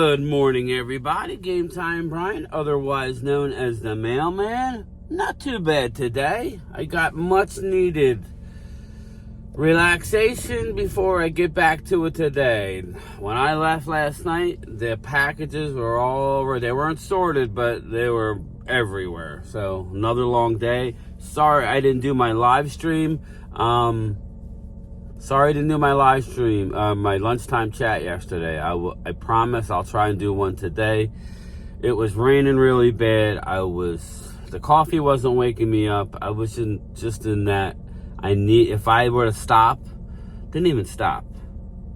Good morning, everybody. Game Time Brian, otherwise known as the Mailman. Not too bad today. I got much needed relaxation before I get back to it today. When I left last night, the packages were all over. They weren't sorted, but they were everywhere. So another long day. Sorry I didn't do my live stream. My lunchtime chat yesterday. I promise I'll try and do one today. It was raining really bad. The coffee wasn't waking me up. I was just in that. If I were to stop, didn't even stop.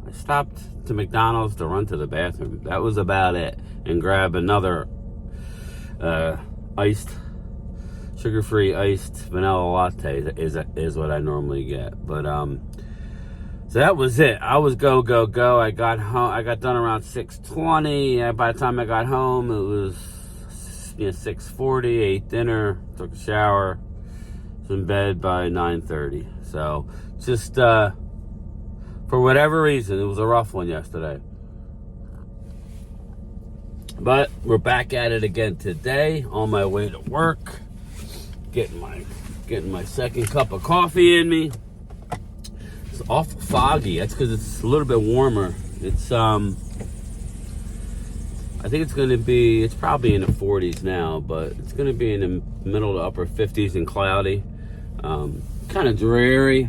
I stopped to McDonald's to run to the bathroom. That was about it. And grab another sugar-free iced vanilla latte is what I normally get. But so that was it. I was go. I got home. I got done around 6:20. By the time I got home, it was 6:40. Ate dinner, took a shower, was in bed by 9:30. So just for whatever reason, it was a rough one yesterday. But we're back at it again today. On my way to work, getting my second cup of coffee in me. It's awful foggy. That's because it's a little bit warmer. It's I think it's probably in the 40s now, but it's going to be in the middle to upper 50s and cloudy. Kind of dreary,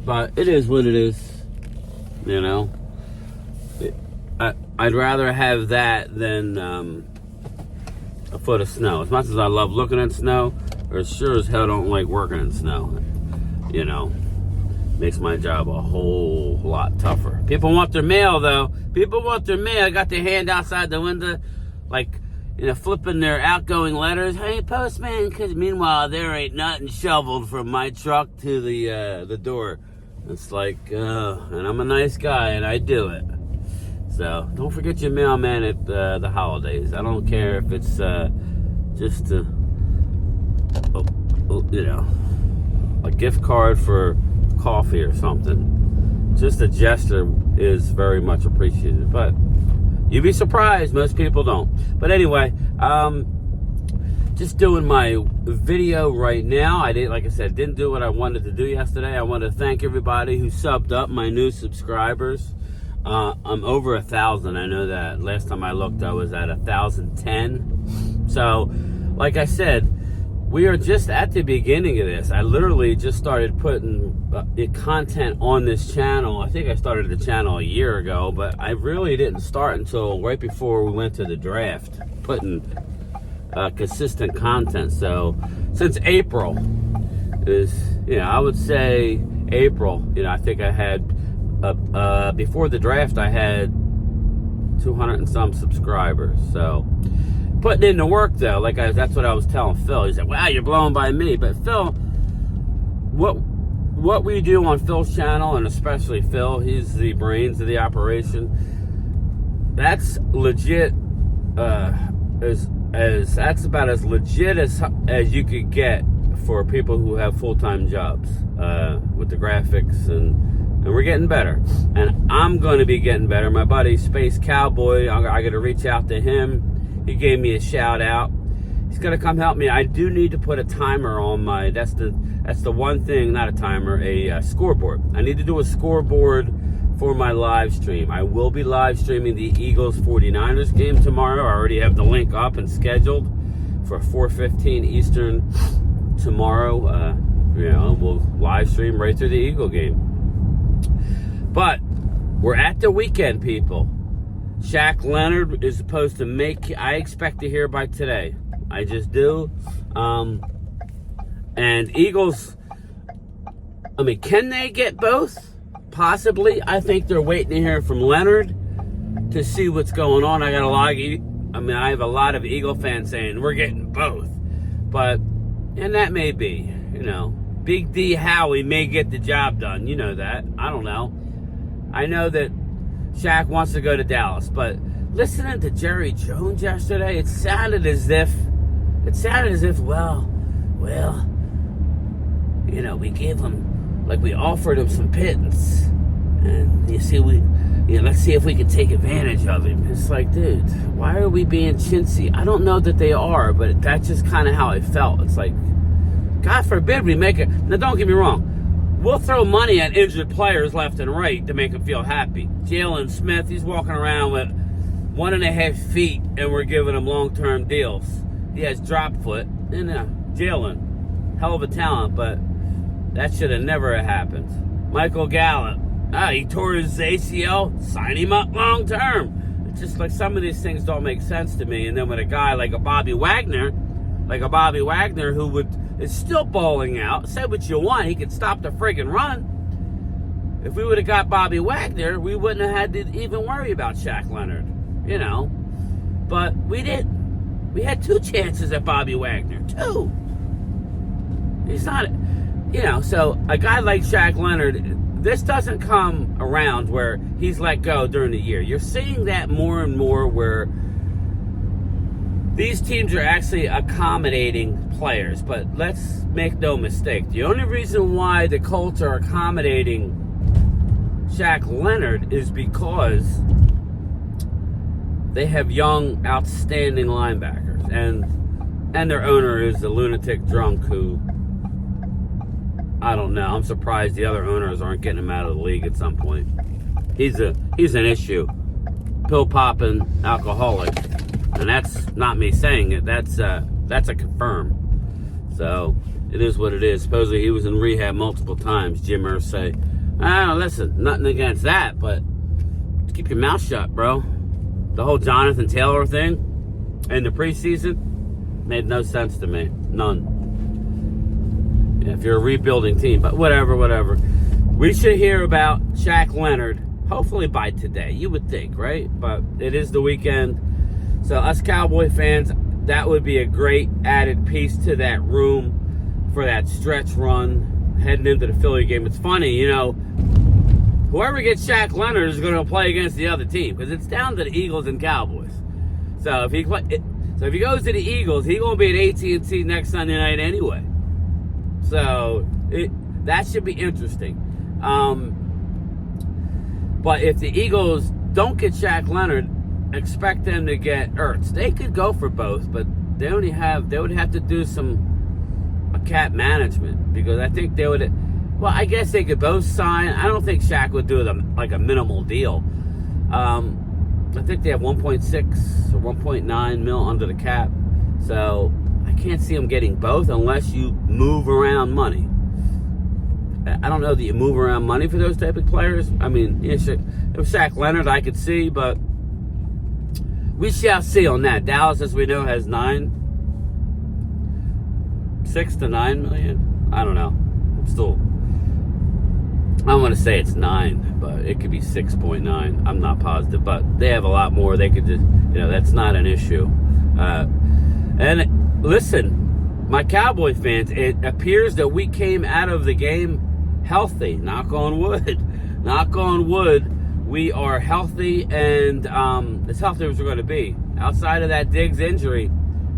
but it is what it is. You know, I'd rather have that than a foot of snow. As much as I love looking at snow, or sure as hell don't like working in snow. You know. Makes my job a whole lot tougher. People want their mail, though. People want their mail. I got their hand outside the window, flipping their outgoing letters. Hey, postman, because meanwhile, there ain't nothing shoveled from my truck to the door. It's like, and I'm a nice guy, and I do it. So, don't forget your mailman at the holidays. I don't care if it's just a gift card for coffee or something. Just a gesture is very much appreciated, but you'd be surprised, most people don't. But anyway, just doing my video right now. Didn't do what I wanted to do yesterday. I want to thank everybody who subbed up, my new subscribers. I'm over 1,000. I know that last time I looked I was at 1,010. So like I said, we are just at the beginning of this. I literally just started putting content on this channel. I think I started the channel a year ago, but I really didn't start until right before we went to the draft, putting consistent content. So since April I would say April, I think I had, before the draft, I had 200 and some subscribers. So putting in the work, though, that's what I was telling Phil. He said, wow, you're blown by me. But Phil, what we do on Phil's channel, and especially Phil, he's the brains of the operation, that's legit, that's about as legit as you could get for people who have full-time jobs with the graphics, and we're getting better. And I'm going to be getting better. My buddy Space Cowboy, I got to reach out to him. He gave me a shout out. He's gonna come help me. I do need to put a timer on my. That's the one thing, not a timer, a scoreboard. I need to do a scoreboard for my live stream. I will be live streaming the Eagles 49ers game tomorrow. I already have the link up and scheduled for 4:15 Eastern tomorrow. We'll live stream right through the Eagle game. But we're at the weekend, people. Shaq Leonard is supposed to I expect to hear by today. I just do. And Eagles, can they get both? Possibly. I think they're waiting to hear from Leonard to see what's going on. I have a lot of Eagle fans saying we're getting both. And that may be, Big D Howie may get the job done. You know that. I don't know. I know that Shaq wants to go to Dallas, but listening to Jerry Jones yesterday, it sounded as if, we gave him, we offered him some pittance, And let's see if we can take advantage of him. It's like, dude, why are we being chintzy? I don't know that they are, but that's just kind of how I felt. It's like, God forbid we make it. Now, don't get me wrong. We'll throw money at injured players left and right to make them feel happy. Jalen Smith, he's walking around with 1.5 feet, and we're giving him long-term deals. He has drop foot. And Jalen, hell of a talent, but that should have never happened. Michael Gallup, he tore his ACL, sign him up long-term. It's just like some of these things don't make sense to me. And then with a guy like a Bobby Wagner who is still bowling out, say what you want, he could stop the friggin' run. If we would have got Bobby Wagner, we wouldn't have had to even worry about Shaq Leonard, But we didn't. We had 2 chances at Bobby Wagner. 2. He's not, so a guy like Shaq Leonard, this doesn't come around where he's let go during the year. You're seeing that more and more where these teams are actually accommodating players. But let's make no mistake. The only reason why the Colts are accommodating Shaq Leonard is because they have young, outstanding linebackers. And their owner is a lunatic drunk who, I don't know. I'm surprised the other owners aren't getting him out of the league at some point. He's an issue. Pill-popping alcoholic. And that's not me saying it. That's a confirm. So, it is what it is. Supposedly he was in rehab multiple times, Jim Irsay. Listen, nothing against that, but keep your mouth shut, bro. The whole Jonathan Taylor thing in the preseason made no sense to me. None. If you're a rebuilding team, but whatever. We should hear about Shaq Leonard, hopefully by today, you would think, right? But it is the weekend. So us Cowboy fans, that would be a great added piece to that room for that stretch run heading into the Philly game. It's funny, whoever gets Shaq Leonard is going to play against the other team because it's down to the Eagles and Cowboys. So if he goes to the Eagles, he's going to be at AT&T next Sunday night anyway. So that should be interesting. But if the Eagles don't get Shaq Leonard, expect them to get Ertz. They could go for both, but they would have to do a cap management because I think they would. Well, I guess they could both sign. I don't think Shaq would do like a minimal deal. I think they have 1.6 or 1.9 mil under the cap, so I can't see them getting both unless you move around money. I don't know that you move around money for those type of players. I mean, if Shaq Leonard, I could see, but we shall see on that. Dallas, as we know, has 6 to 9 million. I don't know. I want to say it's 9, but it could be 6.9. I'm not positive, but they have a lot more. They could just, that's not an issue. And listen, my Cowboy fans, it appears that we came out of the game healthy. Knock on wood. Knock on wood. We are healthy and as healthy as we're going to be. Outside of that Diggs injury,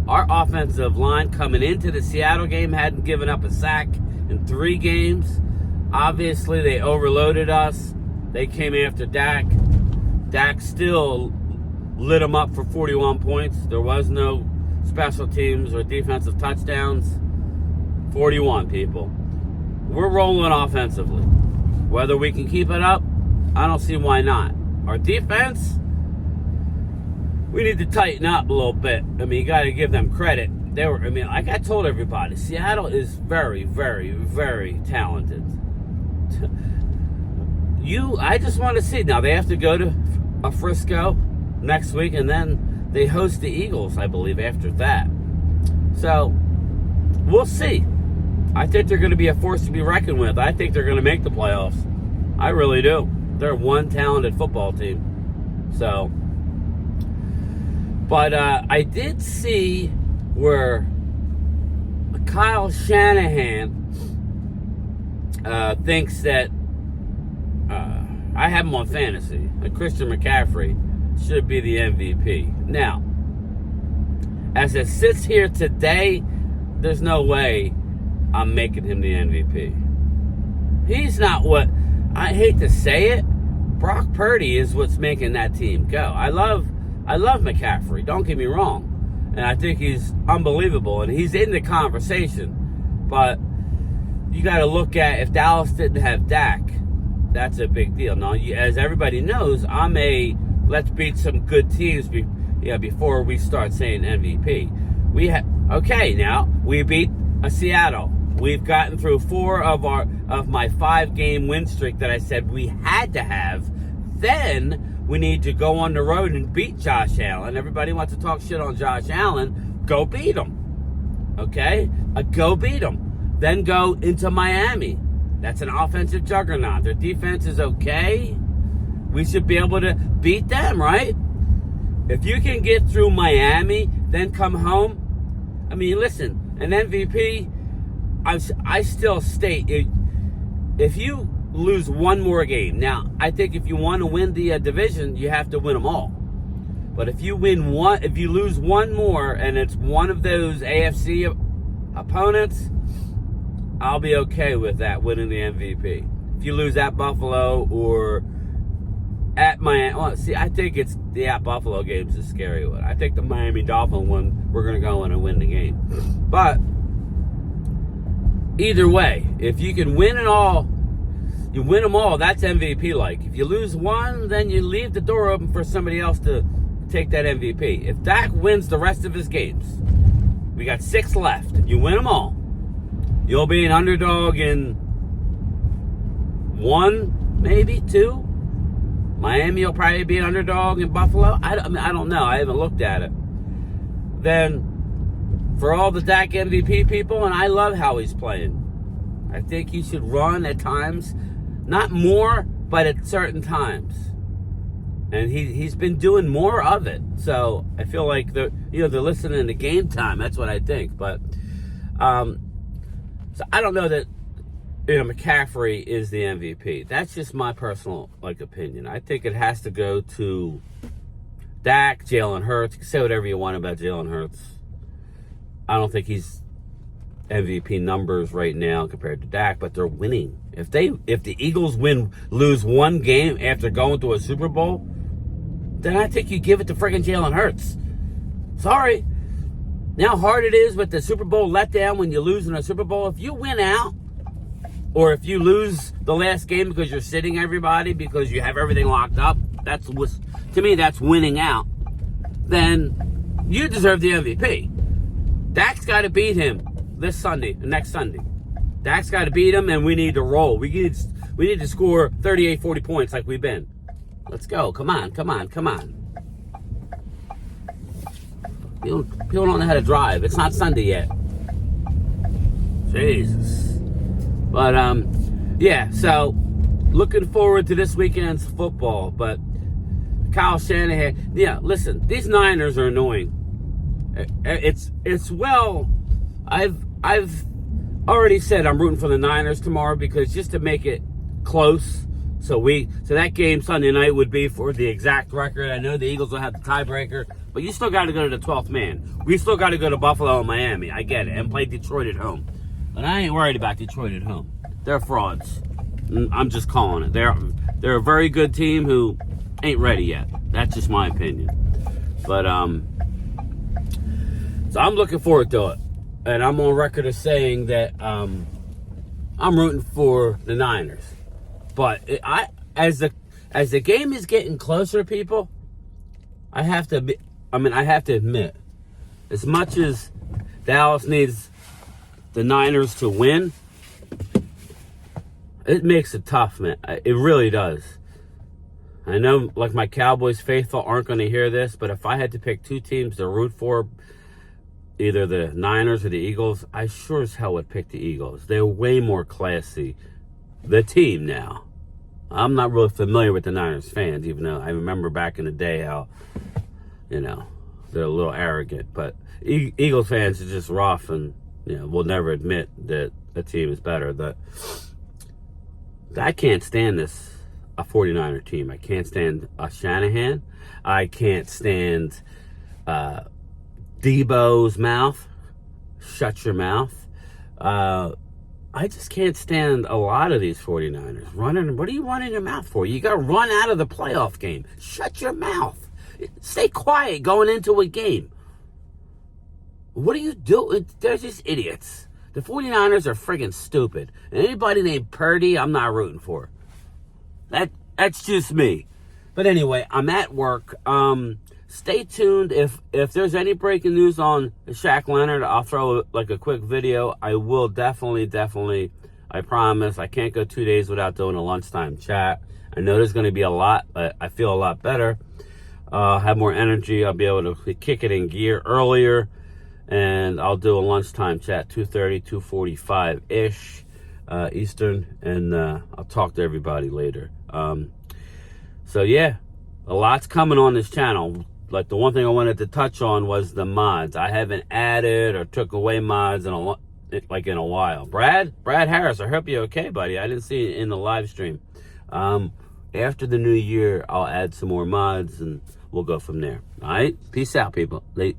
our offensive line coming into the Seattle game hadn't given up a sack in 3 games. Obviously, they overloaded us. They came after Dak. Dak still lit them up for 41 points. There was no special teams or defensive touchdowns. 41, people. We're rolling offensively. Whether we can keep it up, I don't see why not. Our defense, we need to tighten up a little bit. I mean, you got to give them credit. Like I told everybody, Seattle is very, very, very talented. I just want to see. Now, they have to go to Frisco next week, and then they host the Eagles, I believe, after that. So, we'll see. I think they're going to be a force to be reckoned with. I think they're going to make the playoffs. I really do. They're one talented football team. So, but I did see where Kyle Shanahan thinks that I have him on fantasy. Christian McCaffrey should be the MVP. Now, as it sits here today, there's no way I'm making him the MVP. He's not what, I hate to say it, Brock Purdy is what's making that team go. I love McCaffrey. Don't get me wrong, and I think he's unbelievable, and he's in the conversation. But you got to look at if Dallas didn't have Dak, that's a big deal. Now, as everybody knows, I'm a let's beat some good teams before we start saying MVP. Now we beat a Seattle. We've gotten through 4 of my 5-game win streak that I said we had to have. Then we need to go on the road and beat Josh Allen. Everybody wants to talk shit on Josh Allen. Go beat him. Okay? Go beat him. Then go into Miami. That's an offensive juggernaut. Their defense is okay. We should be able to beat them, right? If you can get through Miami, then come home. I mean, listen, an MVP, I still state, if you lose one more game, now, I think if you want to win the division, you have to win them all. But if you lose one more, and it's one of those AFC opponents, I'll be okay with that, winning the MVP. If you lose at Buffalo or at Miami, well, see, I think it's the at Buffalo game's a scary one. I think the Miami Dolphin one, we're going to go in and win the game. But either way, if you can win it all, you win them all, that's MVP-like. If you lose one, then you leave the door open for somebody else to take that MVP. If Dak wins the rest of his games, we got 6 left. If you win them all, you'll be an underdog in 1, maybe 2. Miami will probably be an underdog in Buffalo. I don't know. I haven't looked at it. Then, for all the Dak MVP people, and I love how he's playing, I think he should run at times. Not more, but at certain times. And he's been doing more of it. So, I feel like they're listening to game time. That's what I think. But, so I don't know that McCaffrey is the MVP. That's just my personal opinion. I think it has to go to Dak, Jalen Hurts. You can say whatever you want about Jalen Hurts. I don't think he's MVP numbers right now compared to Dak, but they're winning. If the Eagles lose one game after going to a Super Bowl, then I think you give it to friggin' Jalen Hurts. Sorry. You know how hard it is with the Super Bowl letdown when you lose in a Super Bowl? If you win out, or if you lose the last game because you're sitting everybody because you have everything locked up, to me, that's winning out. Then you deserve the MVP. Dak's got to beat him next Sunday. Dak's got to beat him, and we need to roll. We need to score 38, 40 points like we've been. Let's go. Come on. People don't know how to drive. It's not Sunday yet. Jesus. But, so looking forward to this weekend's football. But Kyle Shanahan, listen, these Niners are annoying. I've already said I'm rooting for the Niners tomorrow because just to make it close. So that game Sunday night would be for the exact record. I know the Eagles will have the tiebreaker, but you still got to go to the 12th man. We still got to go to Buffalo and Miami. I get it, and play Detroit at home. But I ain't worried about Detroit at home. They're frauds. I'm just calling it. They're a very good team who ain't ready yet. That's just my opinion. But so I'm looking forward to it, and I'm on record as saying that I'm rooting for the Niners. But as the game is getting closer, people, I have to admit, as much as Dallas needs the Niners to win, it makes it tough, man. It really does. I know, my Cowboys faithful aren't going to hear this, but if I had to pick 2 teams to root for, either the Niners or the Eagles, I sure as hell would pick the Eagles. They're way more classy. The team now. I'm not really familiar with the Niners fans, even though I remember back in the day how, they're a little arrogant. But Eagles fans are just rough and, will never admit that the team is better. I can't stand a 49er team. I can't stand Shanahan. I can't stand Debo's mouth. Shut your mouth. I I just can't stand a lot of these 49ers running. What are you running your mouth for? You got to run out of the playoff game. Shut your mouth. Stay quiet going into a game. What do you do? They're just idiots. The 49ers are friggin' stupid. And anybody named Purdy, I'm not rooting for. That's just me. But anyway, I'm at work. Stay tuned. If there's any breaking news on Shaq Leonard, I'll throw like a quick video. I will definitely, I promise. I can't go 2 days without doing a lunchtime chat. I know there's going to be a lot, but I feel a lot better. Have more energy. I'll be able to kick it in gear earlier. And I'll do a lunchtime chat, 2:30, 2:45-ish Eastern. And I'll talk to everybody later. So yeah, a lot's coming on this channel. Like the one thing I wanted to touch on was the mods. I haven't added or took away mods in a while. Brad Harris, I hope you're okay, buddy. I didn't see it in the live stream. After the new year, I'll add some more mods and we'll go from there. All right, peace out, people. Late.